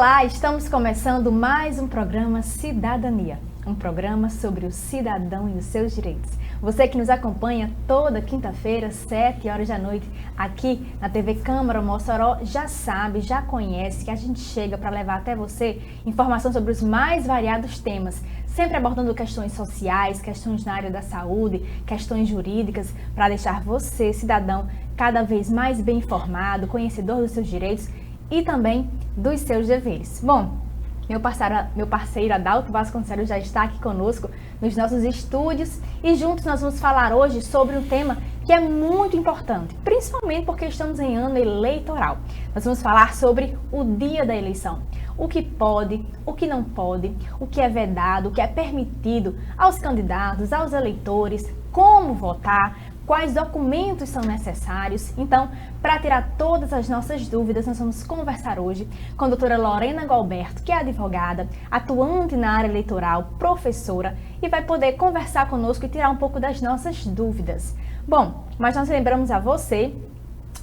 Olá, estamos começando mais um programa Cidadania, um programa sobre o cidadão e os seus direitos. Você que nos acompanha toda quinta-feira, 7 horas da noite, aqui na TV Câmara Mossoró, já sabe, já conhece que a gente chega para levar até você informação sobre os mais variados temas, sempre abordando questões sociais, questões na área da saúde, questões jurídicas, para deixar você, cidadão, cada vez mais bem informado, conhecedor dos seus direitos e também dos seus deveres. Bom, meu parceiro Adalto Vasconcelos já está aqui conosco nos nossos estúdios e juntos nós vamos falar hoje sobre um tema que é muito importante, principalmente porque estamos em ano eleitoral. Nós vamos falar sobre o dia da eleição. O que pode, o que não pode, o que é vedado, o que é permitido aos candidatos, aos eleitores, como votar, quais documentos são necessários. Então, para tirar todas as nossas dúvidas, nós vamos conversar hoje com a doutora Lorena Gualberto, que é advogada, atuante na área eleitoral, professora, e vai poder conversar conosco e tirar um pouco das nossas dúvidas. Bom, mas nós lembramos a você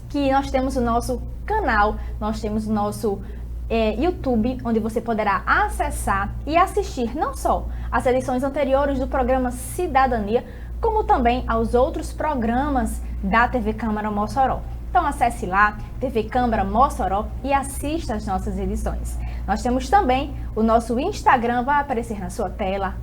que nós temos o nosso canal, nós temos o nosso YouTube, onde você poderá acessar e assistir não só as edições anteriores do programa Cidadania, como também aos outros programas da TV Câmara Mossoró. Então acesse lá, TV Câmara Mossoró, e assista as nossas edições. Nós temos também o nosso Instagram, vai aparecer na sua tela,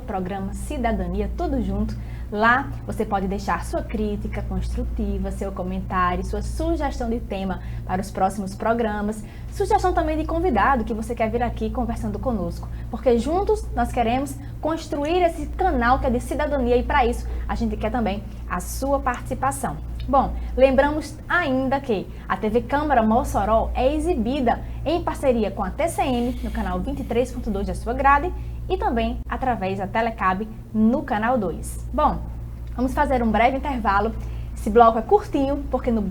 @programa Cidadania, tudo junto. Lá você pode deixar sua crítica construtiva, seu comentário, sua sugestão de tema para os próximos programas, sugestão também de convidado que você quer vir aqui conversando conosco, porque juntos nós queremos construir esse canal que é de cidadania e para isso a gente quer também a sua participação. Bom, lembramos ainda que a TV Câmara Mossoró é exibida em parceria com a TCM no canal 23.2 da sua grade e também através da Telecab no canal 2. Bom, vamos fazer um breve intervalo. Esse bloco é curtinho, porque no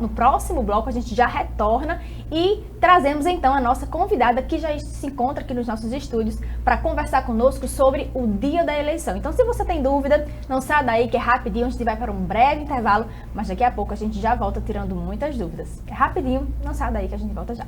próximo bloco a gente já retorna e trazemos então a nossa convidada que já se encontra aqui nos nossos estúdios para conversar conosco sobre o dia da eleição. Então, se você tem dúvida, não saia daí que é rapidinho, a gente vai para um breve intervalo, mas daqui a pouco a gente já volta tirando muitas dúvidas. É rapidinho, não saia daí que a gente volta já.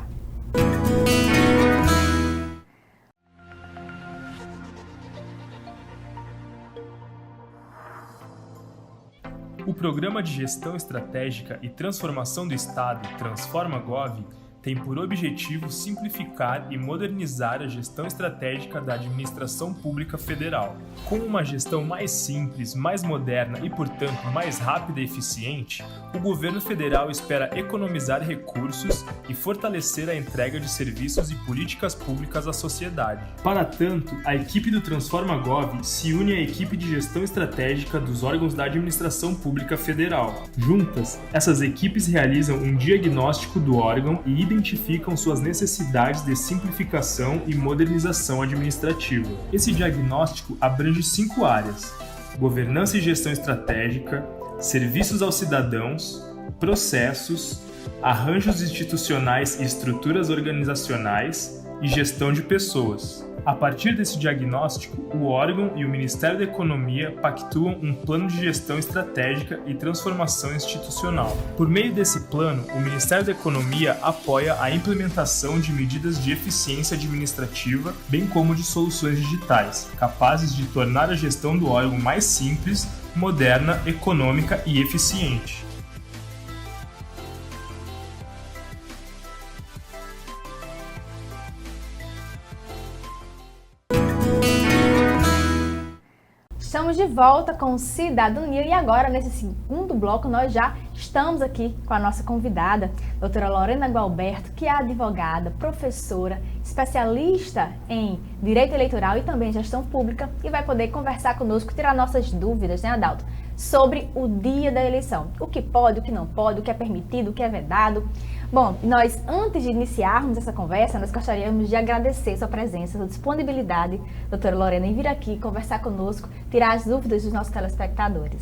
O Programa de Gestão Estratégica e Transformação do Estado, Transforma-Gov, tem por objetivo simplificar e modernizar a gestão estratégica da administração pública federal. Com uma gestão mais simples, mais moderna e, portanto, mais rápida e eficiente, o governo federal espera economizar recursos e fortalecer a entrega de serviços e políticas públicas à sociedade. Para tanto, a equipe do Transforma-Gov se une à equipe de gestão estratégica dos órgãos da administração pública federal. Juntas, essas equipes realizam um diagnóstico do órgão e identificam suas necessidades de simplificação e modernização administrativa. Esse diagnóstico abrange 5 áreas: governança e gestão estratégica, serviços aos cidadãos, processos, arranjos institucionais e estruturas organizacionais e gestão de pessoas. A partir desse diagnóstico, o órgão e o Ministério da Economia pactuam um plano de gestão estratégica e transformação institucional. Por meio desse plano, o Ministério da Economia apoia a implementação de medidas de eficiência administrativa, bem como de soluções digitais, capazes de tornar a gestão do órgão mais simples, moderna, econômica e eficiente. Estamos de volta com Cidadania e agora, nesse segundo bloco, nós já estamos aqui com a nossa convidada, doutora Lorena Gualberto, que é advogada, professora, especialista em Direito Eleitoral e também Gestão Pública e vai poder conversar conosco, tirar nossas dúvidas, né, Adalto, sobre o dia da eleição. O que pode, o que não pode, o que é permitido, o que é vedado. Bom, nós, antes de iniciarmos essa conversa, nós gostaríamos de agradecer sua presença, sua disponibilidade, doutora Lorena, em vir aqui conversar conosco, tirar as dúvidas dos nossos telespectadores.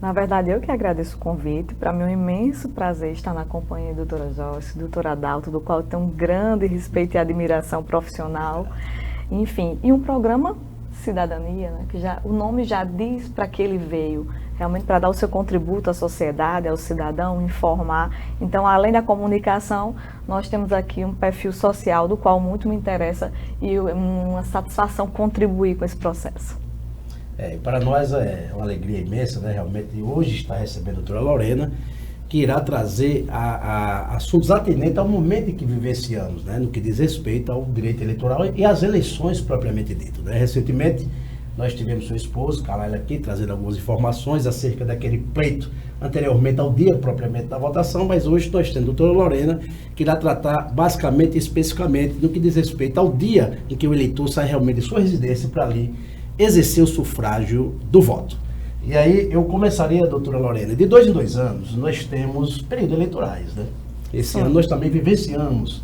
Na verdade, eu que agradeço o convite. Para mim é um imenso prazer estar na companhia da doutora Joyce, doutora Adalto, do qual eu tenho um grande respeito e admiração profissional. Enfim, e um programa cidadania, né, que o nome já diz para que ele veio, realmente para dar o seu contributo à sociedade, ao cidadão, informar. Então, além da comunicação, nós temos aqui um perfil social do qual muito me interessa e uma satisfação contribuir com esse processo. Para nós é uma alegria imensa, né, realmente, hoje estar recebendo a doutora Lorena, que irá trazer assuntos atinentes ao momento em que vivenciamos, né, no que diz respeito ao direito eleitoral e às eleições propriamente dito, né. Recentemente, nós tivemos sua esposa, Carla, aqui, trazendo algumas informações acerca daquele pleito anteriormente ao dia propriamente da votação, mas hoje nós temos a doutora Lorena, que irá tratar basicamente e especificamente no que diz respeito ao dia em que o eleitor sai realmente de sua residência para ali exercer o sufrágio do voto. E aí eu começaria, doutora Lorena, de 2 em 2 anos nós temos períodos eleitorais, né? Esse ano nós também vivenciamos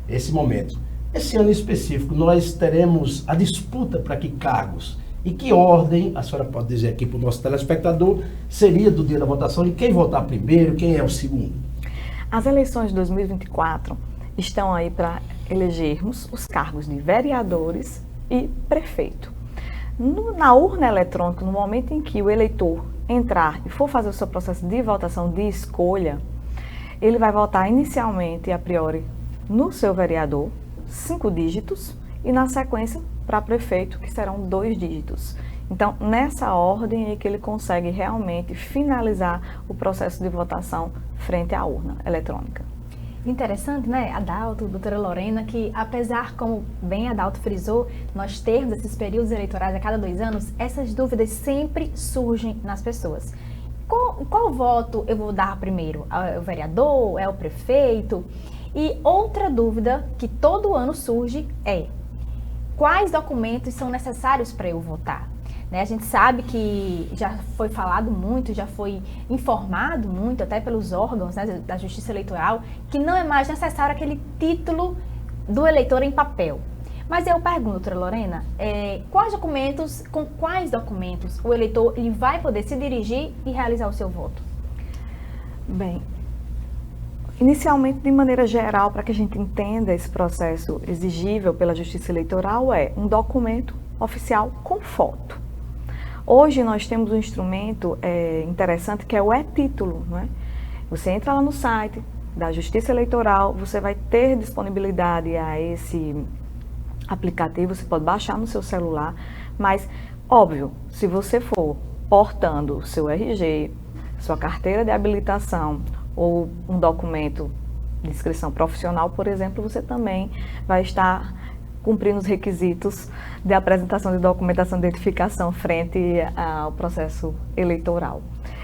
esse momento. Esse ano em específico nós teremos a disputa para que cargos e que ordem, a senhora pode dizer aqui para o nosso telespectador, seria do dia da votação e quem votar primeiro, quem é o segundo? As eleições de 2024 estão aí para elegermos os cargos de vereadores e prefeito. Na urna eletrônica, no momento em que o eleitor entrar e for fazer o seu processo de votação de escolha, ele vai votar inicialmente, a priori, no seu vereador, 5 dígitos, e na sequência para prefeito, que serão 2 dígitos. Então, nessa ordem é que ele consegue realmente finalizar o processo de votação frente à urna eletrônica. Interessante, né, Adalto, doutora Lorena, que apesar, como bem Adalto frisou, nós termos esses períodos eleitorais a cada 2 anos, essas dúvidas sempre surgem nas pessoas. Qual voto eu vou dar primeiro? É o vereador? É o prefeito? E outra dúvida que todo ano surge é: quais documentos são necessários para eu votar? Né, a gente sabe que já foi falado muito, já foi informado muito, até pelos órgãos, né, da Justiça Eleitoral, que não é mais necessário aquele título do eleitor em papel. Mas eu pergunto, doutora Lorena, com quais documentos o eleitor ele vai poder se dirigir e realizar o seu voto? Bem, inicialmente, de maneira geral, para que a gente entenda esse processo exigível pela Justiça Eleitoral, é um documento oficial com foto. Hoje nós temos um instrumento interessante que é o e-título, não é? Você entra lá no site da Justiça Eleitoral, você vai ter disponibilidade a esse aplicativo, você pode baixar no seu celular, mas, óbvio, se você for portando seu RG, sua carteira de habilitação ou um documento de inscrição profissional, por exemplo, você também vai estar cumprindo os requisitos de apresentação de documentação de identificação frente ao processo eleitoral.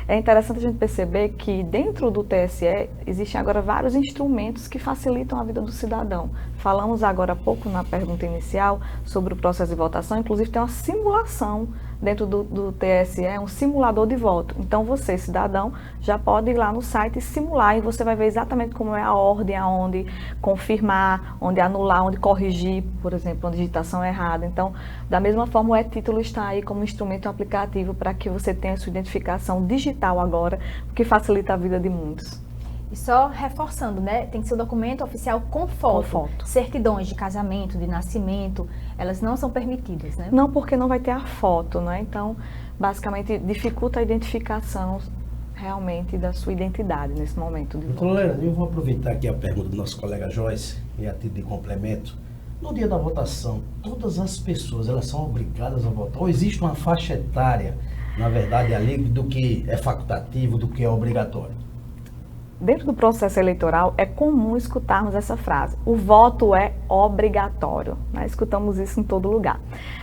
É interessante a gente perceber que dentro do TSE existem agora vários instrumentos que facilitam a vida do cidadão. Falamos agora há pouco na pergunta inicial sobre o processo de votação, inclusive tem uma simulação dentro do TSE, um simulador de voto. Então você, cidadão, já pode ir lá no site e simular e você vai ver exatamente como é a ordem, aonde confirmar, onde anular, onde corrigir, por exemplo, uma digitação errada. Então, da mesma forma, o e-título está aí como instrumento aplicativo para que você tenha sua identificação digital agora, o que facilita a vida de muitos. E só reforçando, né? Tem que ser um documento oficial com foto. Com foto. Certidões de casamento, de nascimento, elas não são permitidas, né? Não, porque não vai ter a foto, né? Então, basicamente, dificulta a identificação realmente da sua identidade nesse momento. Doutora Lorena, eu vou aproveitar aqui a pergunta do nosso colega Joyce, e a título de complemento. No dia da votação, todas as pessoas, elas são obrigadas a votar? Ou existe uma faixa etária, na verdade, ali do que é facultativo, do que é obrigatório? Dentro do processo eleitoral, é comum escutarmos essa frase: o voto é obrigatório. Né? Escutamos isso em todo lugar.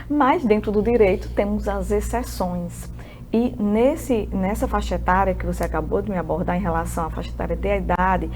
Mas, dentro do direito, temos as exceções. E nessa faixa etária que você acabou de me abordar em relação à faixa etária de idade,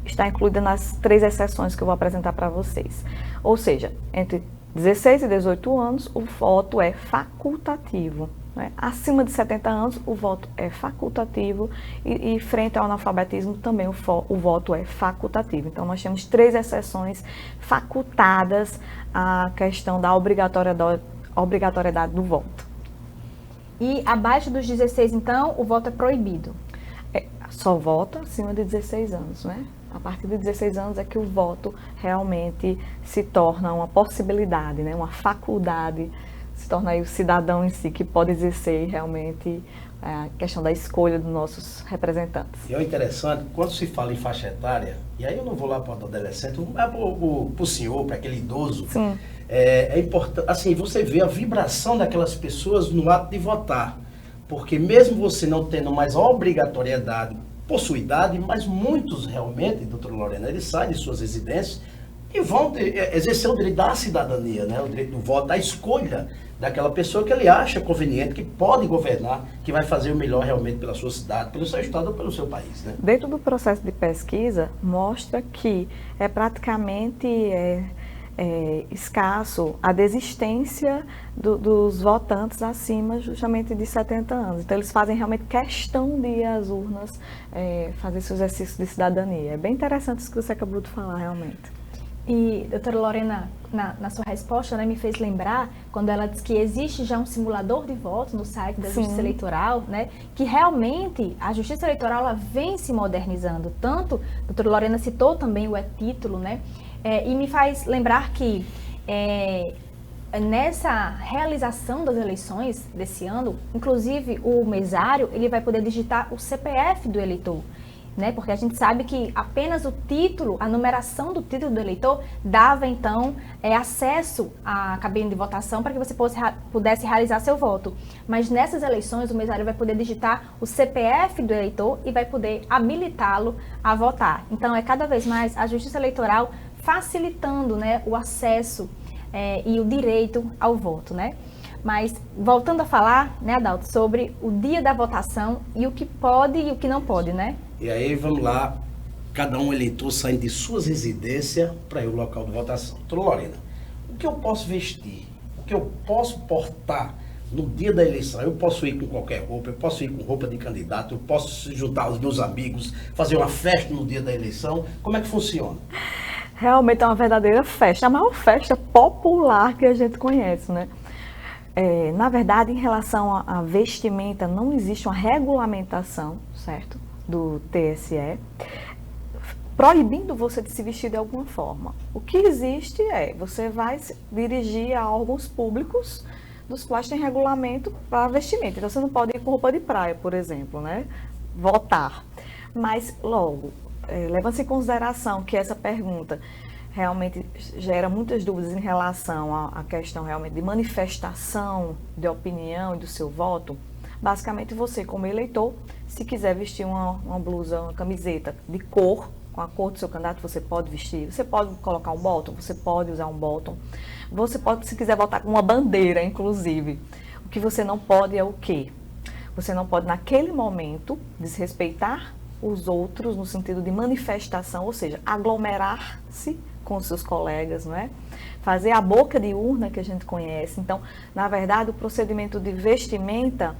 está incluída nas 3 exceções que eu vou apresentar para vocês. Ou seja, entre 16 e 18 anos, o voto é facultativo. Né? Acima de 70 anos, o voto é facultativo e frente ao analfabetismo também o voto é facultativo. Então, nós temos 3 exceções facultadas à questão da obrigatoriedade do voto. E abaixo dos 16, então, o voto é proibido? Só vota acima de 16 anos, né? A partir de 16 anos é que o voto realmente se torna uma possibilidade, né? Uma faculdade se torna aí o cidadão em si que pode exercer realmente a questão da escolha dos nossos representantes. E é interessante, quando se fala em faixa etária, e aí eu não vou lá para o adolescente, para o senhor, para aquele idoso, Sim. É importante, assim, você vê a vibração daquelas pessoas no ato de votar, porque mesmo você não tendo mais a obrigatoriedade por sua idade, mas muitos realmente, doutora Lorena, eles saem de suas residências e vão exercer o direito da cidadania, né? O direito do voto, da escolha daquela pessoa que ele acha conveniente, que pode governar, que vai fazer o melhor realmente pela sua cidade, pelo seu estado ou pelo seu país, né? Dentro do processo de pesquisa, mostra que é praticamente escasso a desistência dos votantes acima justamente de 70 anos. Então, eles fazem realmente questão de ir às urnas fazer seu exercício de cidadania. É bem interessante isso que você acabou de falar, realmente. E, doutora Lorena, na sua resposta, né, me fez lembrar quando ela disse que existe já um simulador de voto no site da Sim. Justiça Eleitoral, né, que realmente a Justiça Eleitoral ela vem se modernizando. Tanto, a doutora Lorena citou também o e-título, né, e me faz lembrar que nessa realização das eleições desse ano, inclusive o mesário ele vai poder digitar o CPF do eleitor. Né? Porque a gente sabe que apenas o título, a numeração do título do eleitor dava então acesso à cabine de votação para que você pudesse realizar seu voto. Mas nessas eleições o mesário vai poder digitar o CPF do eleitor e vai poder habilitá-lo a votar. Então é cada vez mais a Justiça Eleitoral facilitando, né, o acesso e o direito ao voto, né? Mas voltando a falar, né, Adalto, sobre o dia da votação e o que pode e o que não pode, né? E aí vamos lá, cada um eleitor saindo de suas residências para ir ao local de votação. Doutora Lorena, o que eu posso vestir? O que eu posso portar no dia da eleição? Eu posso ir com qualquer roupa, eu posso ir com roupa de candidato, eu posso juntar os meus amigos, fazer uma festa no dia da eleição. Como é que funciona? Realmente é uma verdadeira festa, a maior festa popular que a gente conhece, né? Na verdade, em relação à vestimenta, não existe uma regulamentação, certo, do TSE, proibindo você de se vestir de alguma forma. O que existe você vai se dirigir a órgãos públicos, dos quais tem regulamento para vestimenta. Então, você não pode ir com roupa de praia, por exemplo, né? Votar. Mas, logo, levando-se em consideração que essa pergunta realmente gera muitas dúvidas em relação à questão realmente de manifestação de opinião e do seu voto, basicamente você, como eleitor, se quiser vestir uma blusa, uma camiseta de cor, com a cor do seu candidato, você pode vestir, você pode colocar um bottom, você pode usar um bottom, você pode, se quiser votar com uma bandeira, inclusive. O que você não pode é o quê? Você não pode, naquele momento, desrespeitar os outros no sentido de manifestação, ou seja, aglomerar-se com os seus colegas, não é? Fazer a boca de urna que a gente conhece. Então, na verdade, o procedimento de vestimenta,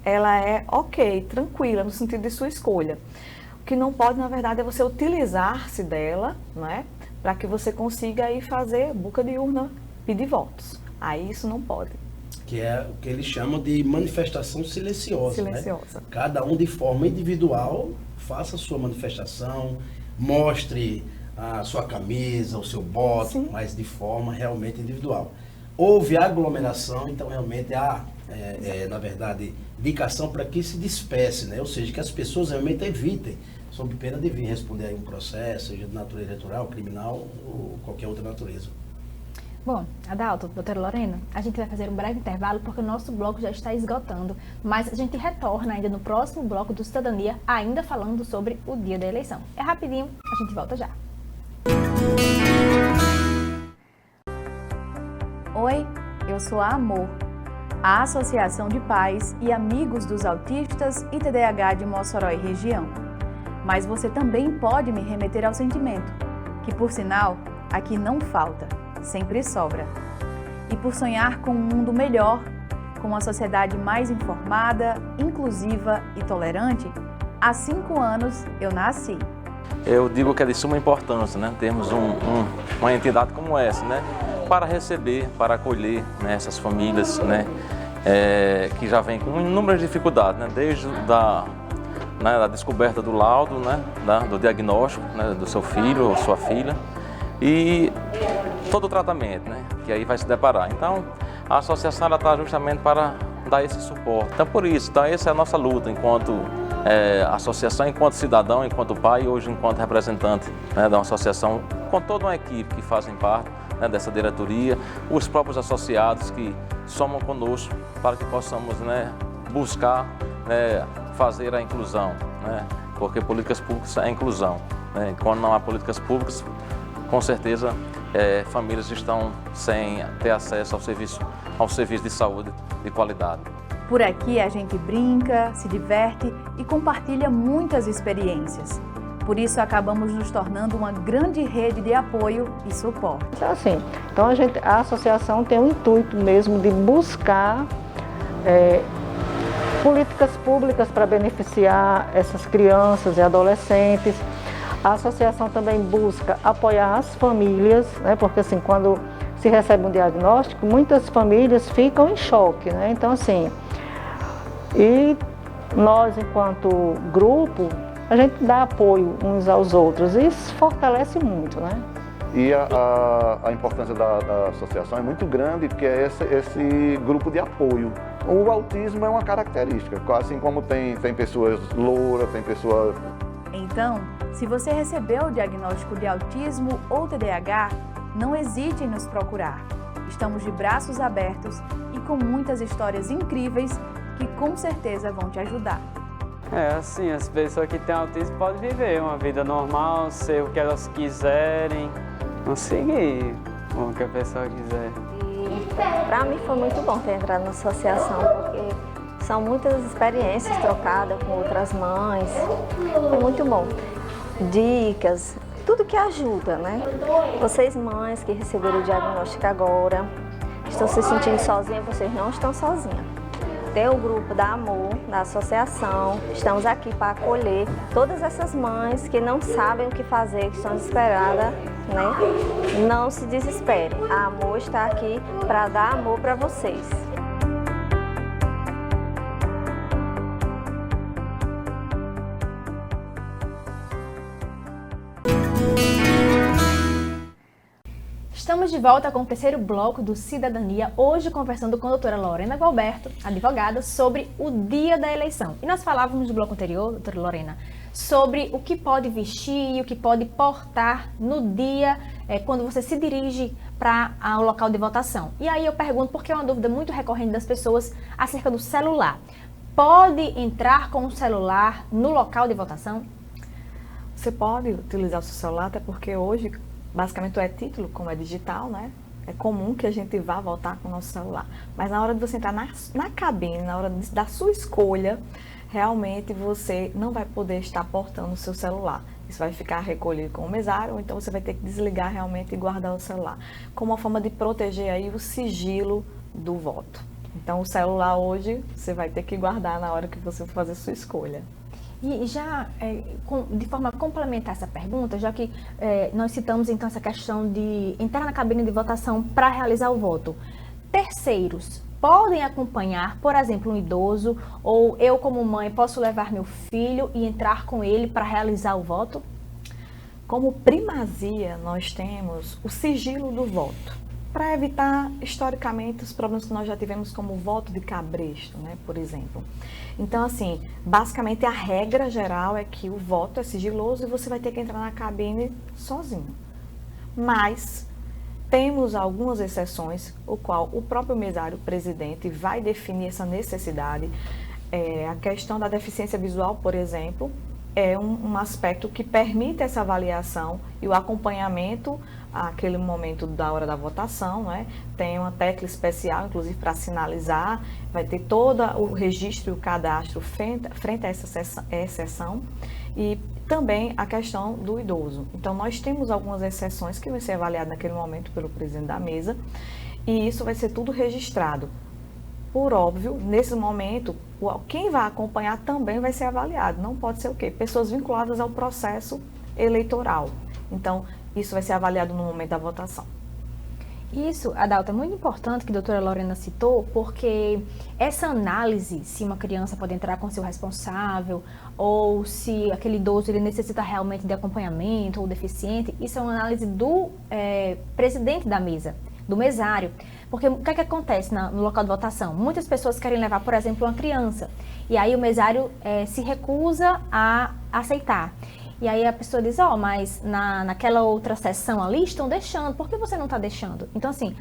ela é ok, tranquila, no sentido de sua escolha. O que não pode, na verdade, é você utilizar-se dela, não é? Para que você consiga aí fazer boca de urna, pedir votos. Aí isso não pode. Que é o que eles chamam de manifestação silenciosa. Silenciosa. Né? Cada um de forma individual faça a sua manifestação, mostre a sua camisa, o seu voto, Sim. mas de forma realmente individual. Houve aglomeração, então realmente há, na verdade, indicação para que se disperse, né? Ou seja, que as pessoas realmente evitem, sob pena de vir responder a um processo, seja de natureza eleitoral, criminal ou qualquer outra natureza. Bom, Adalto, doutora Lorena, a gente vai fazer um breve intervalo porque o nosso bloco já está esgotando, mas a gente retorna ainda no próximo bloco do Cidadania, ainda falando sobre o dia da eleição. É rapidinho, a gente volta já. Oi, eu sou a Amor, a Associação de Pais e Amigos dos Autistas e TDAH de Mossoró e região. Mas você também pode me remeter ao sentimento, que por sinal, aqui não falta, sempre sobra. E por sonhar com um mundo melhor, com uma sociedade mais informada, inclusiva e tolerante, há 5 anos eu nasci. Eu digo que é de suma importância, né, termos uma entidade como essa, né, para receber, para acolher, né, essas famílias, né, que já vêm com inúmeras dificuldades, né, desde da descoberta do laudo, né, do diagnóstico, né, do seu filho ou sua filha, e todo o tratamento, né, que aí vai se deparar. Então, a associação está justamente para dar esse suporte. Então, por isso, essa é a nossa luta enquanto associação, enquanto cidadão, enquanto pai e hoje enquanto representante, né, da associação, com toda uma equipe que fazem parte, né, dessa diretoria, os próprios associados que somam conosco para que possamos, né, buscar, né, fazer a inclusão, né, porque políticas públicas é inclusão, né, quando não há políticas públicas, com certeza famílias estão sem ter acesso ao serviço de saúde de qualidade. Por aqui a gente brinca, se diverte e compartilha muitas experiências. Por isso acabamos nos tornando uma grande rede de apoio e suporte. Assim, então a associação tem o intuito mesmo de buscar políticas públicas para beneficiar essas crianças e adolescentes. A associação também busca apoiar as famílias, né, porque assim, quando se recebe um diagnóstico, muitas famílias ficam em choque, né? Então assim, e nós enquanto grupo, a gente dá apoio uns aos outros e isso fortalece muito, né? E a importância da associação é muito grande, porque é esse grupo de apoio. O autismo é uma característica, assim como tem pessoas louras, tem pessoas... Então, se você recebeu o diagnóstico de autismo ou TDAH, não hesite em nos procurar. Estamos de braços abertos e com muitas histórias incríveis que com certeza vão te ajudar. Assim, as pessoas que têm autismo podem viver uma vida normal, ser o que elas quiserem, conseguir o que a pessoa quiser. E para mim foi muito bom ter entrado na associação, porque são muitas experiências trocadas com outras mães, foi muito bom. Dicas, tudo que ajuda, né? Vocês mães que receberam o diagnóstico agora, estão se sentindo sozinhas, vocês não estão sozinhas. Tem o grupo da Amor, da associação, estamos aqui para acolher todas essas mães que não sabem o que fazer, que estão desesperadas, né? Não se desespere, a Amor está aqui para dar amor para vocês. Estamos de volta com o terceiro bloco do Cidadania, hoje conversando com a doutora Lorena Gualberto, advogada, sobre o dia da eleição. E nós falávamos no bloco anterior, doutora Lorena, sobre o que pode vestir e o que pode portar no dia, quando você se dirige para o local de votação. E aí eu pergunto, porque é uma dúvida muito recorrente das pessoas acerca do celular. Pode entrar com o celular no local de votação? Você pode utilizar o seu celular, até porque hoje... basicamente o título, como é digital, né? É comum que a gente vá votar com o nosso celular. Mas na hora de você entrar na cabine, na hora da sua escolha, realmente você não vai poder estar portando o seu celular. Isso vai ficar recolhido com o mesário, ou então você vai ter que desligar realmente e guardar o celular. Como uma forma de proteger aí o sigilo do voto. Então o celular hoje você vai ter que guardar na hora que você for fazer a sua escolha. E já, de forma complementar essa pergunta, já que nós citamos então essa questão de entrar na cabine de votação para realizar o voto, terceiros podem acompanhar, por exemplo, um idoso, ou eu como mãe posso levar meu filho e entrar com ele para realizar o voto? Como primazia, nós temos o sigilo do voto, para evitar, historicamente, os problemas que nós já tivemos como o voto de cabresto, né, por exemplo. Então, assim, basicamente a regra geral é que o voto é sigiloso e você vai ter que entrar na cabine sozinho. Mas temos algumas exceções, o qual o próprio mesário presidente vai definir essa necessidade. A questão da deficiência visual, por exemplo, é um aspecto que permite essa avaliação e o acompanhamento àquele momento da hora da votação, né? Tem uma tecla especial, inclusive, para sinalizar, vai ter todo o registro e o cadastro frente a essa exceção e também a questão do idoso. Então, nós temos algumas exceções que vão ser avaliadas naquele momento pelo presidente da mesa e isso vai ser tudo registrado. Por óbvio, nesse momento, quem vai acompanhar também vai ser avaliado. Não pode ser o quê? Pessoas vinculadas ao processo eleitoral. Então, isso vai ser avaliado no momento da votação. Isso, Adalto, é muito importante que a doutora Lorena citou, porque essa análise, se uma criança pode entrar com seu responsável, ou se aquele idoso ele necessita realmente de acompanhamento ou deficiente, isso é uma análise do presidente da mesa, do mesário. Porque o que é que acontece no local de votação? Muitas pessoas querem levar, por exemplo, uma criança, e aí o mesário se recusa a aceitar. E aí a pessoa diz, mas naquela outra sessão ali estão deixando, por que você não está deixando? Então, assim,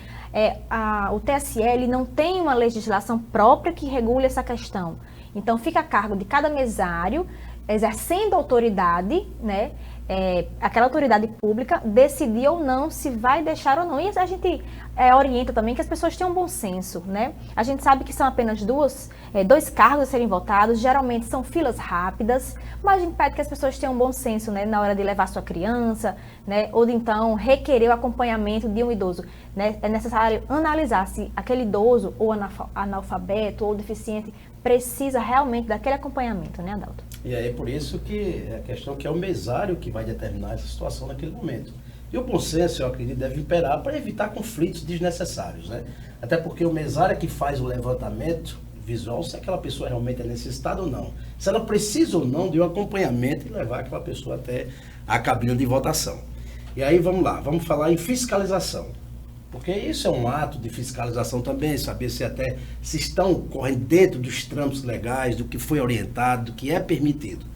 o TSE ele não tem uma legislação própria que regule essa questão. Então, fica a cargo de cada mesário, exercendo autoridade, né? Aquela autoridade pública decidir ou não se vai deixar ou não. E a gente orienta também que as pessoas tenham um bom senso, né? A gente sabe que são apenas dois cargos a serem votados, geralmente são filas rápidas, mas a gente pede que as pessoas tenham um bom senso, né? Na hora de levar sua criança, né? Ou de então requerer o acompanhamento de um idoso, né? É necessário analisar se aquele idoso ou analfabeto ou deficiente precisa realmente daquele acompanhamento, né, Adalto? E aí por isso que a questão que é o mesário que vai determinar essa situação naquele momento. E o bom senso, eu acredito, deve imperar para evitar conflitos desnecessários, né? Até porque o mesário é que faz o levantamento visual se aquela pessoa realmente é necessitada ou não. Se ela precisa ou não de um acompanhamento e levar aquela pessoa até a cabine de votação. E aí vamos lá, vamos falar em fiscalização. Porque isso é um ato de fiscalização também, saber se estão correndo dentro dos trâmites legais, do que foi orientado, do que é permitido.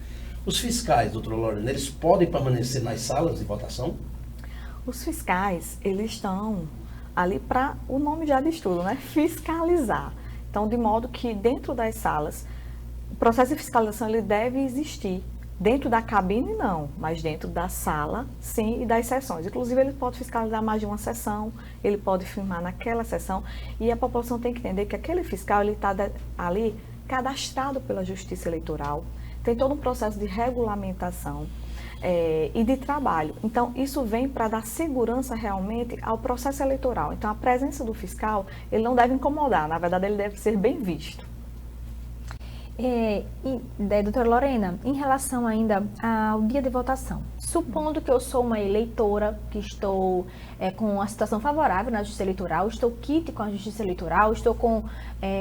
Os fiscais, doutora Lorena, eles podem permanecer nas salas de votação? Os fiscais, eles estão ali para, o nome já diz tudo, né? Fiscalizar. Então, de modo que dentro das salas, o processo de fiscalização ele deve existir. Dentro da cabine, não, mas dentro da sala, sim, e das sessões. Inclusive, ele pode fiscalizar mais de uma sessão, ele pode firmar naquela sessão, e a população tem que entender que aquele fiscal, ele está ali cadastrado pela Justiça Eleitoral, tem todo um processo de regulamentação e de trabalho. Então, isso vem para dar segurança realmente ao processo eleitoral. Então, a presença do fiscal, ele não deve incomodar, na verdade, ele deve ser bem visto. Doutora Lorena, em relação ainda ao dia de votação, supondo que eu sou uma eleitora, que estou com a situação favorável na Justiça Eleitoral, estou quite com a Justiça Eleitoral, estou com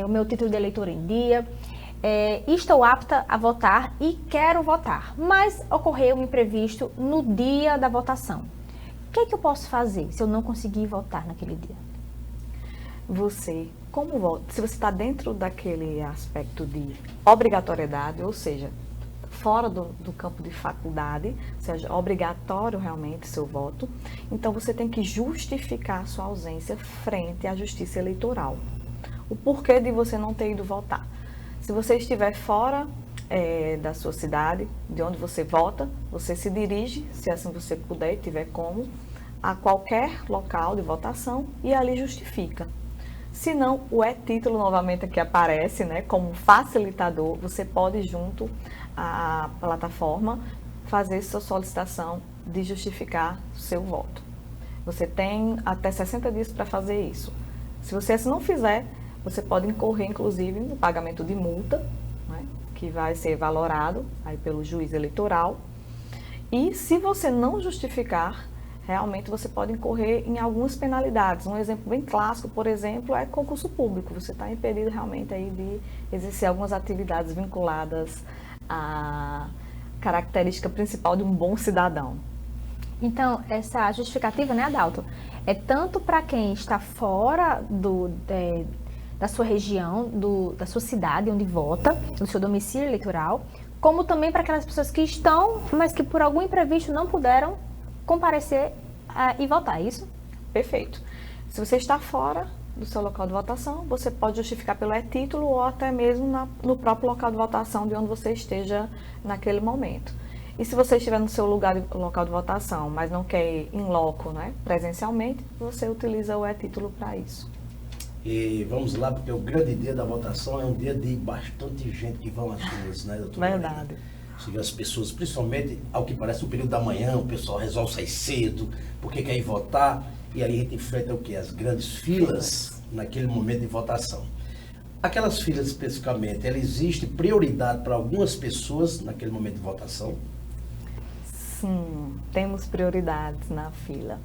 o meu título de eleitor em dia, estou apta a votar e quero votar, mas ocorreu um imprevisto no dia da votação. O que é que eu posso fazer se eu não conseguir votar naquele dia? Você, como vota, se você está dentro daquele aspecto de obrigatoriedade, ou seja, fora do campo de faculdade, ou seja, obrigatório realmente seu voto, então você tem que justificar sua ausência frente à Justiça Eleitoral. O porquê de você não ter ido votar. Se você estiver fora da sua cidade, de onde você vota, você se dirige, se assim você puder e tiver como, a qualquer local de votação e ali justifica. Se não, o e-título novamente aqui aparece, né, como facilitador, você pode junto à plataforma fazer sua solicitação de justificar seu voto. Você tem até 60 dias para fazer isso. Se você assim não fizer, você pode incorrer inclusive no pagamento de multa, né, que vai ser valorado aí pelo juiz eleitoral. E se você não justificar, realmente você pode incorrer em algumas penalidades. Um exemplo bem clássico, por exemplo, é concurso público. Você está impedido realmente aí de exercer algumas atividades vinculadas à característica principal de um bom cidadão. Então, essa justificativa, né, Adalto, é tanto para quem está fora da sua região, da sua cidade onde vota, do seu domicílio eleitoral, como também para aquelas pessoas que estão, mas que por algum imprevisto não puderam comparecer e votar, é isso? Perfeito. Se você está fora do seu local de votação, você pode justificar pelo e-título ou até mesmo no próprio local de votação de onde você esteja naquele momento. E se você estiver no seu local de votação, mas não quer ir em loco, né, presencialmente, você utiliza o e-título para isso. E vamos lá, porque o grande dia da votação é um dia de bastante gente que vão às ruas, né, doutora? Verdade. Você vê as pessoas, principalmente ao que parece no período da manhã, o pessoal resolve sair cedo, porque quer ir votar, e aí a gente enfrenta o quê? As grandes filas naquele momento de votação. Aquelas filas especificamente, ela existe prioridade para algumas pessoas naquele momento de votação? Sim, temos prioridades na fila.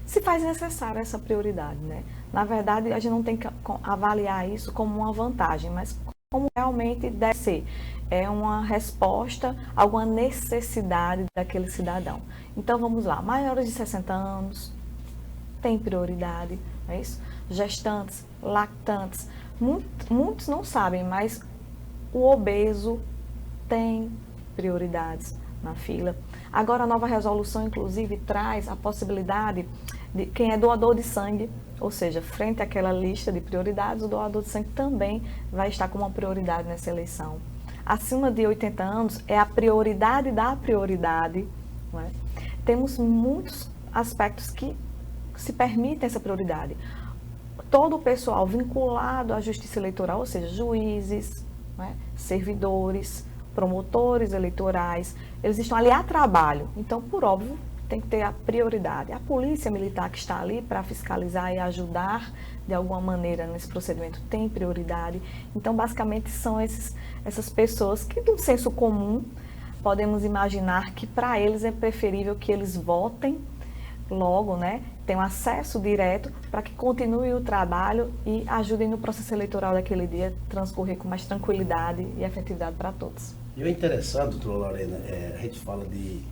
Se faz necessária essa prioridade, né? Na verdade, a gente não tem que avaliar isso como uma vantagem, mas como realmente deve ser. É uma resposta a alguma necessidade daquele cidadão. Então, vamos lá. Maiores de 60 anos tem prioridade, não é isso? gestantes, lactantes. Muitos não sabem, mas o obeso tem prioridades na fila. Agora a nova resolução, inclusive, traz a possibilidade de quem é doador de sangue, ou seja, frente àquela lista de prioridades, o doador de sangue também vai estar como uma prioridade nessa eleição. Acima de 80 anos é a prioridade da prioridade. Não é? Temos muitos aspectos que se permitem essa prioridade. Todo o pessoal vinculado à justiça eleitoral, ou seja, juízes, não é? Servidores, promotores eleitorais, eles estão ali a trabalho. Então, por óbvio, tem que ter a prioridade. A polícia militar que está ali para fiscalizar e ajudar de alguma maneira nesse procedimento tem prioridade. Então, basicamente, são essas pessoas que, de um senso comum, podemos imaginar que para eles é preferível que eles votem logo, né? Tenham acesso direto para que continue o trabalho e ajudem no processo eleitoral daquele dia transcorrer com mais tranquilidade e efetividade para todos. E o interessante, doutora Lorena, a gente fala de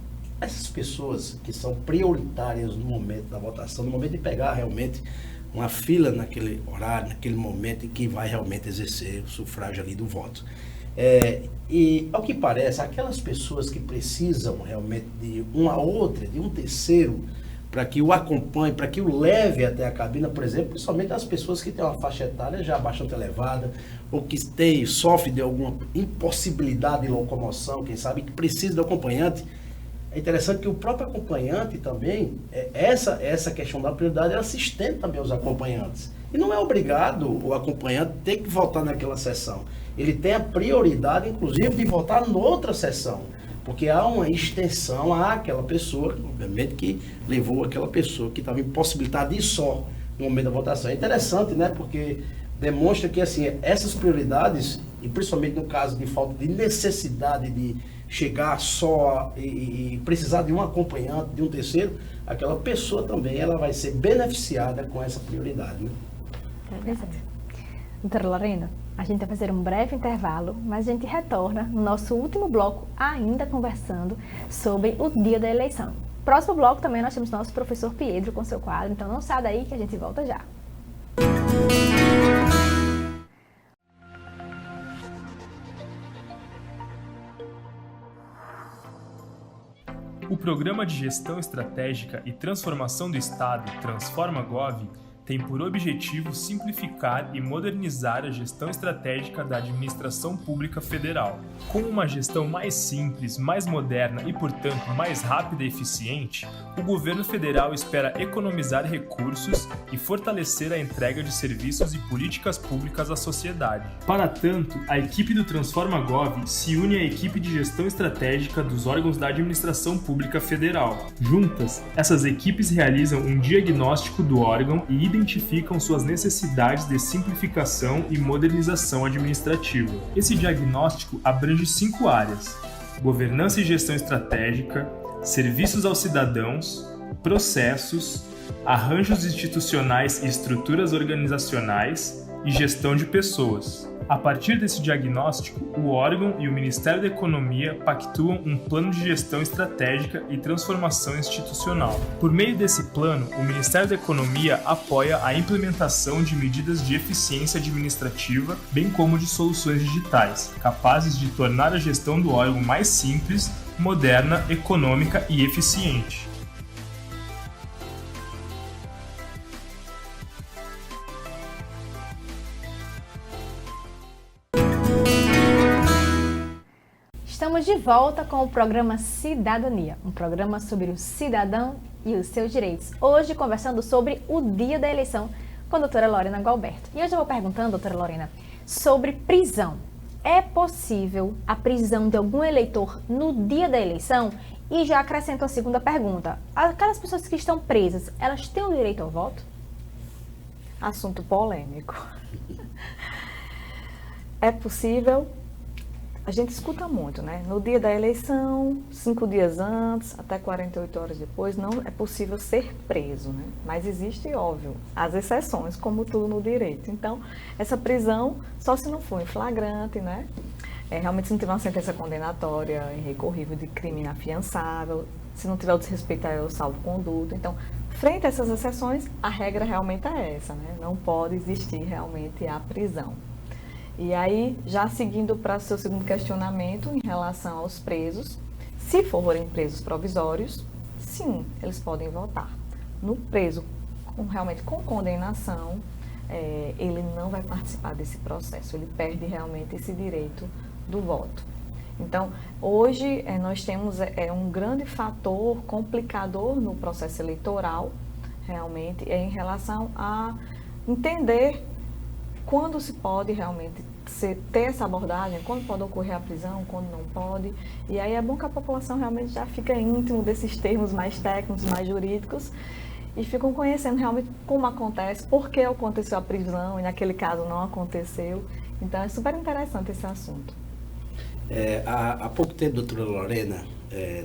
essas pessoas que são prioritárias no momento da votação, no momento de pegar realmente uma fila naquele horário, naquele momento em que vai realmente exercer o sufrágio ali do voto. E, ao que parece, aquelas pessoas que precisam realmente de uma outra, de um terceiro, para que o acompanhe, para que o leve até a cabina, por exemplo, principalmente as pessoas que têm uma faixa etária já bastante elevada, ou que sofrem de alguma impossibilidade de locomoção, quem sabe, que precisa do acompanhante. É interessante que o próprio acompanhante também, essa questão da prioridade, ela se estende também aos acompanhantes. E não é obrigado o acompanhante ter que votar naquela sessão. Ele tem a prioridade, inclusive, de votar noutra sessão. Porque há uma extensão àquela pessoa, obviamente, que levou aquela pessoa que estava impossibilitada de ir só no momento da votação. É interessante, né? Porque demonstra que, assim, essas prioridades, e principalmente no caso de falta de necessidade de chegar só e precisar de um acompanhante, de um terceiro, aquela pessoa também ela vai ser beneficiada com essa prioridade, né? É verdade. Doutora Lorena, a gente vai fazer um breve intervalo, mas a gente retorna no nosso último bloco, ainda conversando sobre o dia da eleição. Próximo bloco também nós temos nosso professor Pedro com seu quadro, então não sai daí que a gente volta já. O Programa de Gestão Estratégica e Transformação do Estado, Transforma-Gov, tem por objetivo simplificar e modernizar a gestão estratégica da administração pública federal. Com uma gestão mais simples, mais moderna e, portanto, mais rápida e eficiente, o governo federal espera economizar recursos e fortalecer a entrega de serviços e políticas públicas à sociedade. Para tanto, a equipe do Transforma-Gov se une à equipe de gestão estratégica dos órgãos da administração pública federal. Juntas, essas equipes realizam um diagnóstico do órgão e identificam suas necessidades de simplificação e modernização administrativa. Esse diagnóstico abrange 5 áreas: governança e gestão estratégica, serviços aos cidadãos, processos, arranjos institucionais e estruturas organizacionais e gestão de pessoas. A partir desse diagnóstico, o órgão e o Ministério da Economia pactuam um plano de gestão estratégica e transformação institucional. Por meio desse plano, o Ministério da Economia apoia a implementação de medidas de eficiência administrativa, bem como de soluções digitais, capazes de tornar a gestão do órgão mais simples, moderna, econômica e eficiente. Estamos de volta com o programa Cidadania, um programa sobre o cidadão e os seus direitos. Hoje conversando sobre o dia da eleição com a doutora Lorena Gualberto. E hoje eu vou perguntando, doutora Lorena, sobre prisão. É possível a prisão de algum eleitor no dia da eleição? E já acrescento a segunda pergunta. Aquelas pessoas que estão presas, elas têm o direito ao voto? Assunto polêmico. É possível. A gente escuta muito, né? No dia da eleição, 5 dias antes, até 48 horas depois, não é possível ser preso, né? Mas existe, óbvio, as exceções, como tudo no direito. Então, essa prisão, só se não for em flagrante, né? Realmente se não tiver uma sentença condenatória irrecorrível de crime inafiançável, se não tiver o desrespeito ao salvo-conduto. Então, Frente a essas exceções, a regra realmente é essa, né? Não pode existir realmente a prisão. E aí, já seguindo para o seu segundo questionamento em relação aos presos, se forem presos provisórios, sim, eles podem votar. No preso realmente com condenação, ele não vai participar desse processo, ele perde realmente esse direito do voto. Então, hoje nós temos um grande fator complicador no processo eleitoral, realmente, em relação a entender quando se pode realmente ter essa abordagem, quando pode ocorrer a prisão, quando não pode. E aí é bom que a população realmente já fica íntimo desses termos mais técnicos, mais jurídicos, e ficam conhecendo realmente como acontece, por que aconteceu a prisão e naquele caso não aconteceu. Então é super interessante esse assunto. Há pouco tempo a doutora Lorena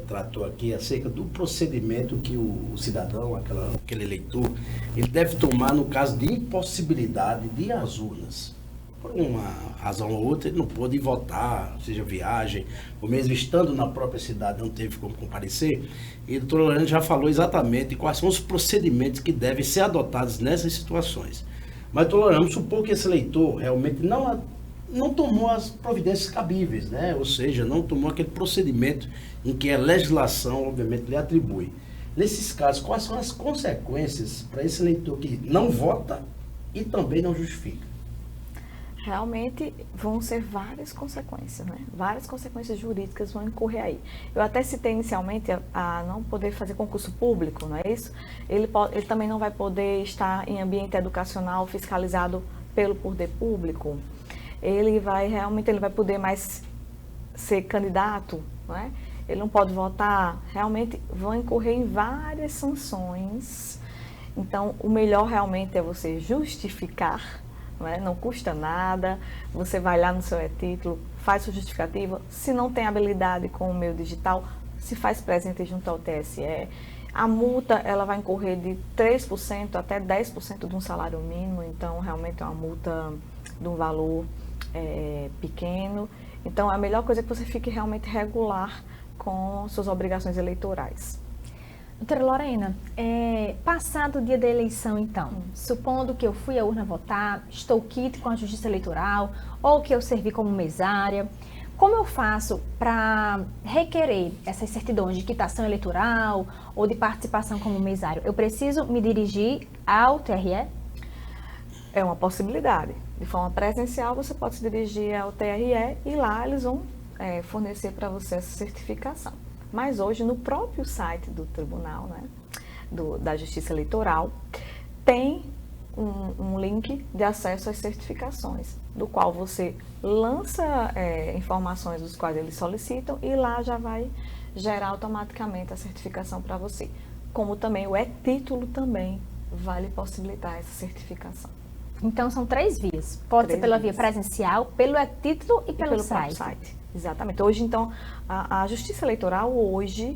tratou aqui acerca do procedimento que o cidadão, aquele eleitor, ele deve tomar no caso de impossibilidade de ir às urnas. Por uma razão ou outra, ele não pôde votar, seja viagem, ou mesmo estando na própria cidade, não teve como comparecer. E a doutora Lorena já falou exatamente quais são os procedimentos que devem ser adotados nessas situações. Mas, doutora Lorena, vamos supor que esse eleitor realmente não tomou as providências cabíveis, né? Ou seja, não tomou aquele procedimento em que a legislação, obviamente, lhe atribui. Nesses casos, quais são as consequências para esse eleitor que não vota e também não justifica? Realmente vão ser várias consequências, né? Várias consequências jurídicas vão incorrer aí. Eu até citei inicialmente a não poder fazer concurso público, não é isso? Ele também não vai poder estar em ambiente educacional fiscalizado pelo poder público. Ele vai poder mais ser candidato, não é? Ele não pode votar. Realmente vão incorrer em várias sanções. Então, o melhor realmente é você justificar. Não custa nada, você vai lá no seu e-título, faz sua justificativa. Se não tem habilidade com o meio digital, se faz presente junto ao TSE. A multa ela vai incorrer de 3% até 10% de um salário mínimo, então realmente é uma multa de um valor pequeno. Então a melhor coisa é que você fique realmente regular com suas obrigações eleitorais. Doutora Lorena, passado o dia da eleição, então, supondo que eu fui à urna votar, estou quite com a Justiça Eleitoral, ou que eu servi como mesária, como eu faço para requerer essas certidões de quitação eleitoral ou de participação como mesário? Eu preciso me dirigir ao TRE? É uma possibilidade. De forma presencial, você pode se dirigir ao TRE e lá eles vão fornecer para você essa certificação. Mas hoje, no próprio site do Tribunal, né, da Justiça Eleitoral, tem um link de acesso às certificações, do qual você lança informações dos quais eles solicitam e lá já vai gerar automaticamente a certificação para você. Como também o e-título também vai lhe possibilitar essa certificação. Então, são 3 vias. Pode ser pela via presencial, pelo e-título e pelo site. Exatamente. Hoje, então, a Justiça Eleitoral, hoje,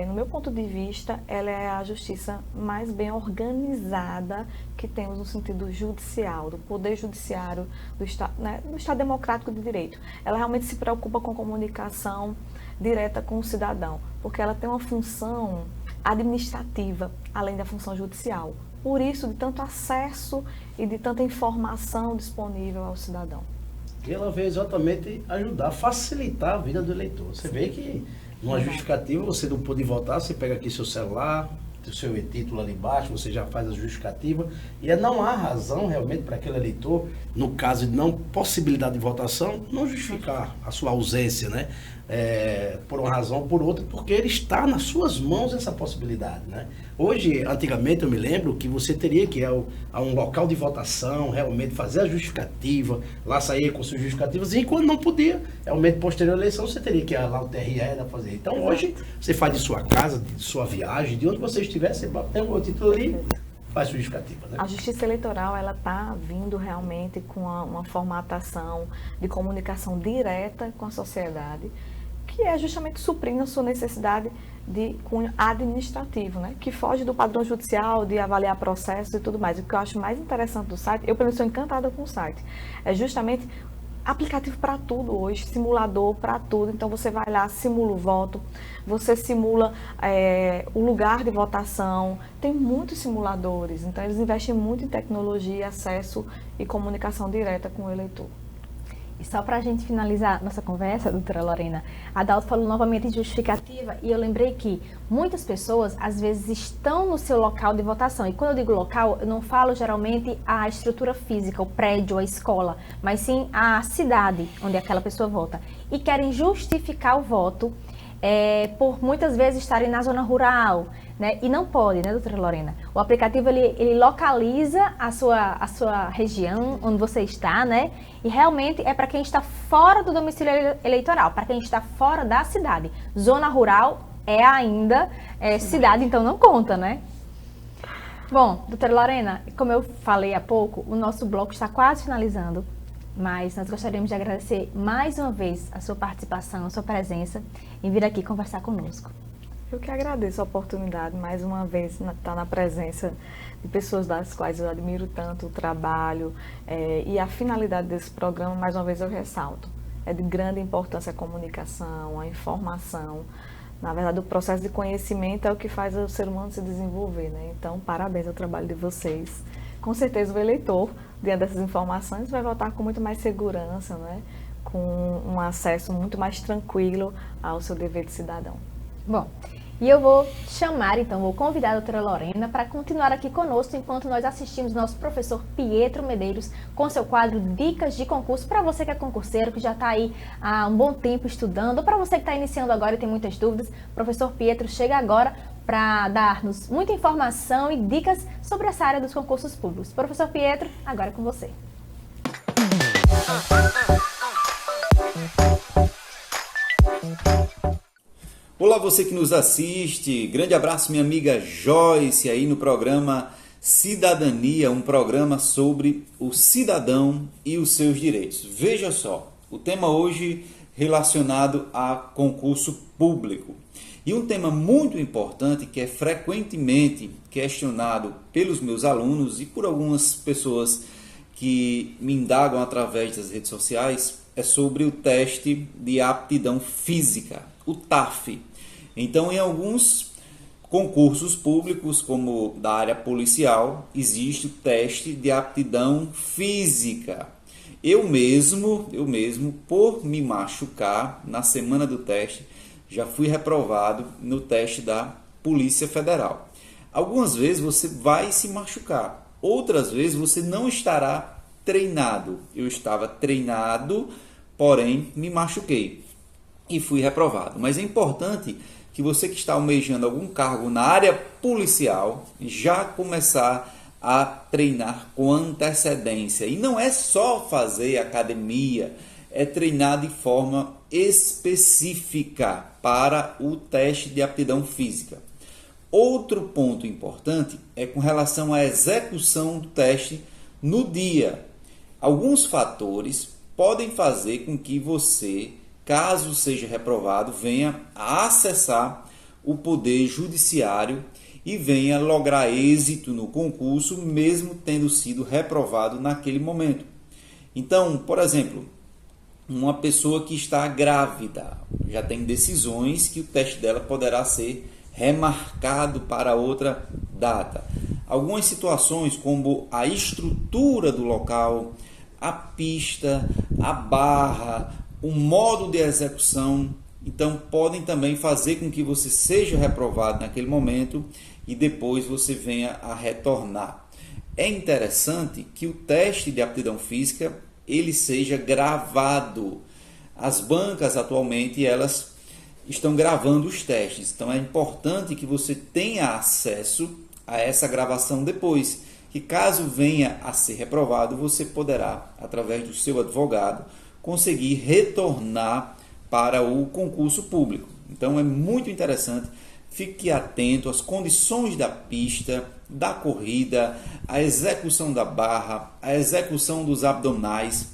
no meu ponto de vista, ela é a justiça mais bem organizada que temos no sentido judicial, do poder judiciário do Estado, né, do Estado Democrático de Direito. Ela realmente se preocupa com comunicação direta com o cidadão, porque ela tem uma função administrativa, além da função judicial. Por isso, de tanto acesso e de tanta informação disponível ao cidadão. E ela veio exatamente ajudar, facilitar a vida do eleitor. Você vê que numa justificativa você não pôde votar, você pega aqui seu celular, o seu e-título ali embaixo, você já faz a justificativa. E não há razão realmente para aquele eleitor, no caso de não possibilidade de votação, não justificar a sua ausência, né? Por uma razão ou por outra, porque ele está nas suas mãos essa possibilidade, né? Hoje, antigamente eu me lembro que você teria que ir a um local de votação, realmente fazer a justificativa, lá sair com suas justificativas, e quando não podia, realmente posterior à eleição, você teria que ir lá ao TRE fazer. Então hoje, você faz de sua casa, de sua viagem, de onde você estiver, você tem o título ali, faz sua justificativa, né? A Justiça Eleitoral, ela está vindo realmente com uma formatação de comunicação direta com a sociedade, que é justamente suprindo a sua necessidade de cunho administrativo, né? Que foge do padrão judicial, de avaliar processos e tudo mais. O que eu acho mais interessante do site, eu pelo menos sou encantada com o site, é justamente aplicativo para tudo hoje, simulador para tudo. Então você vai lá, simula o voto, você simula o lugar de votação. Tem muitos simuladores, então eles investem muito em tecnologia, acesso e comunicação direta com o eleitor. E só para a gente finalizar nossa conversa, doutora Lorena, a Adalto falou novamente em justificativa e eu lembrei que muitas pessoas, às vezes, estão no seu local de votação. E quando eu digo local, eu não falo geralmente a estrutura física, o prédio, a escola, mas sim a cidade onde aquela pessoa vota. E querem justificar o voto por muitas vezes estarem na zona rural, né? E não pode, né, doutora Lorena? O aplicativo, ele localiza a sua região, onde você está, né? E realmente é para quem está fora do domicílio eleitoral, para quem está fora da cidade. Zona rural é ainda cidade, então não conta, né? Bom, doutora Lorena, como eu falei há pouco, o nosso bloco está quase finalizando, mas nós gostaríamos de agradecer mais uma vez a sua participação, a sua presença em vir aqui conversar conosco. Eu que agradeço a oportunidade, mais uma vez, estar na presença de pessoas das quais eu admiro tanto o trabalho e a finalidade desse programa, mais uma vez eu ressalto, é de grande importância a comunicação, a informação. Na verdade, o processo de conhecimento é o que faz o ser humano se desenvolver, né? Então, parabéns ao trabalho de vocês. Com certeza o eleitor, diante dessas informações, vai votar com muito mais segurança, né? Com um acesso muito mais tranquilo ao seu dever de cidadão. Bom, e eu vou vou convidar a doutora Lorena para continuar aqui conosco enquanto nós assistimos nosso professor Pietro Medeiros com seu quadro Dicas de Concurso, para você que é concurseiro, que já está aí há um bom tempo estudando, ou para você que está iniciando agora e tem muitas dúvidas. O professor Pietro chega agora para dar-nos muita informação e dicas sobre essa área dos concursos públicos. Professor Pietro, agora é com você. Olá, você que nos assiste, grande abraço minha amiga Joyce aí no programa Cidadania, um programa sobre o cidadão e os seus direitos. Veja só, o tema hoje relacionado a concurso público. E um tema muito importante que é frequentemente questionado pelos meus alunos e por algumas pessoas que me indagam através das redes sociais é sobre o teste de aptidão física, o TAF. Então, em alguns concursos públicos, como da área policial, existe o teste de aptidão física. Eu mesmo, por me machucar na semana do teste, já fui reprovado no teste da Polícia Federal. Algumas vezes você vai se machucar, outras vezes você não estará treinado. Eu estava treinado, porém me machuquei e fui reprovado. Mas é importante que você que está almejando algum cargo na área policial já começar a treinar com antecedência. E não é só fazer academia, é treinar de forma específica para o teste de aptidão física. Outro ponto importante é com relação à execução do teste no dia. Alguns fatores podem fazer com que você, caso seja reprovado, venha a acessar o poder judiciário e venha lograr êxito no concurso, mesmo tendo sido reprovado naquele momento. Então, por exemplo, uma pessoa que está grávida, já tem decisões que o teste dela poderá ser remarcado para outra data. Algumas situações como a estrutura do local, a pista, a barra, o modo de execução, então podem também fazer com que você seja reprovado naquele momento e depois você venha a retornar. É interessante que o teste de aptidão física ele seja gravado. As bancas atualmente elas estão gravando os testes, então é importante que você tenha acesso a essa gravação depois, que caso venha a ser reprovado, você poderá, através do seu advogado, conseguir retornar para o concurso público. Então é muito interessante, fique atento às condições da pista, da corrida, a execução da barra, a execução dos abdominais.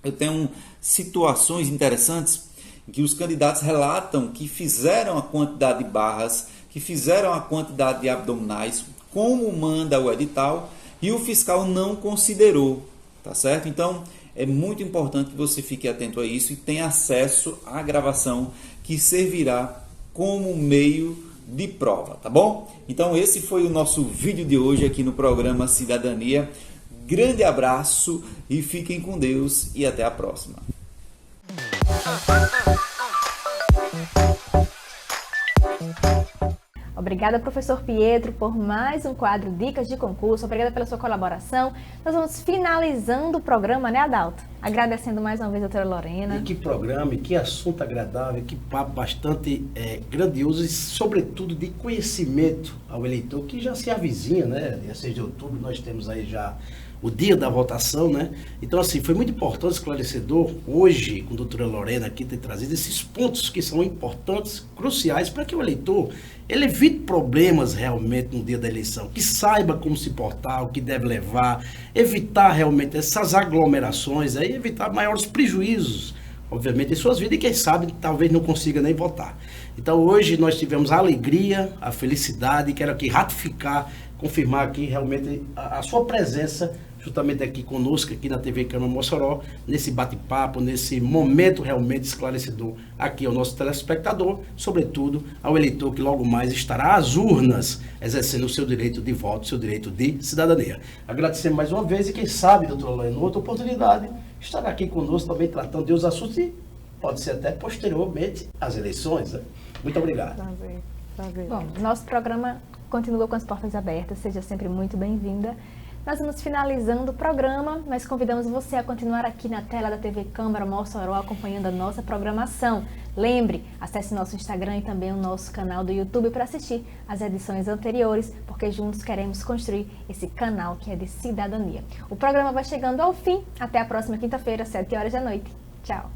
Eu tenho situações interessantes em que os candidatos relatam que fizeram a quantidade de barras, que fizeram a quantidade de abdominais, como manda o edital, e o fiscal não considerou, tá certo? Então, É muito importante que você fique atento a isso e tenha acesso à gravação que servirá como meio de prova, tá bom? Então esse foi o nosso vídeo de hoje aqui no programa Cidadania. Grande abraço e fiquem com Deus e até a próxima. Obrigada, professor Pietro, por mais um quadro Dicas de Concurso. Obrigada pela sua colaboração. Nós vamos finalizando o programa, né, Adalto? Agradecendo mais uma vez a doutora Lorena. E que programa, e que assunto agradável, que papo bastante grandioso e, sobretudo, de conhecimento ao eleitor, que já se avizinha, né? Dia 6 de outubro nós temos aí já o dia da votação, né? Então, assim, foi muito importante, esclarecedor, hoje, com a doutora Lorena aqui, ter trazido esses pontos que são importantes, cruciais, para que o eleitor, ele evite problemas realmente no dia da eleição, que saiba como se portar, o que deve levar, evitar realmente essas aglomerações, aí evitar maiores prejuízos, obviamente, em suas vidas, e quem sabe, talvez não consiga nem votar. Então, hoje nós tivemos a alegria, a felicidade, quero aqui ratificar, confirmar aqui realmente a sua presença justamente aqui conosco, aqui na TV Câmara Mossoró, nesse bate-papo, nesse momento realmente esclarecedor aqui ao nosso telespectador, sobretudo ao eleitor que logo mais estará às urnas, exercendo o seu direito de voto, o seu direito de cidadania. Agradecemos mais uma vez e quem sabe, doutora Lorena, em outra oportunidade, estará aqui conosco também tratando de outros assuntos e pode ser até posteriormente às eleições, né? Muito obrigado. Prazer. Bom, nosso programa continua com as portas abertas, seja sempre muito bem-vinda. Nós vamos finalizando o programa, mas convidamos você a continuar aqui na tela da TV Câmara Mossoró acompanhando a nossa programação. Lembre, acesse nosso Instagram e também o nosso canal do YouTube para assistir às edições anteriores, porque juntos queremos construir esse canal que é de cidadania. O programa vai chegando ao fim. Até a próxima quinta-feira, 7 horas da noite. Tchau!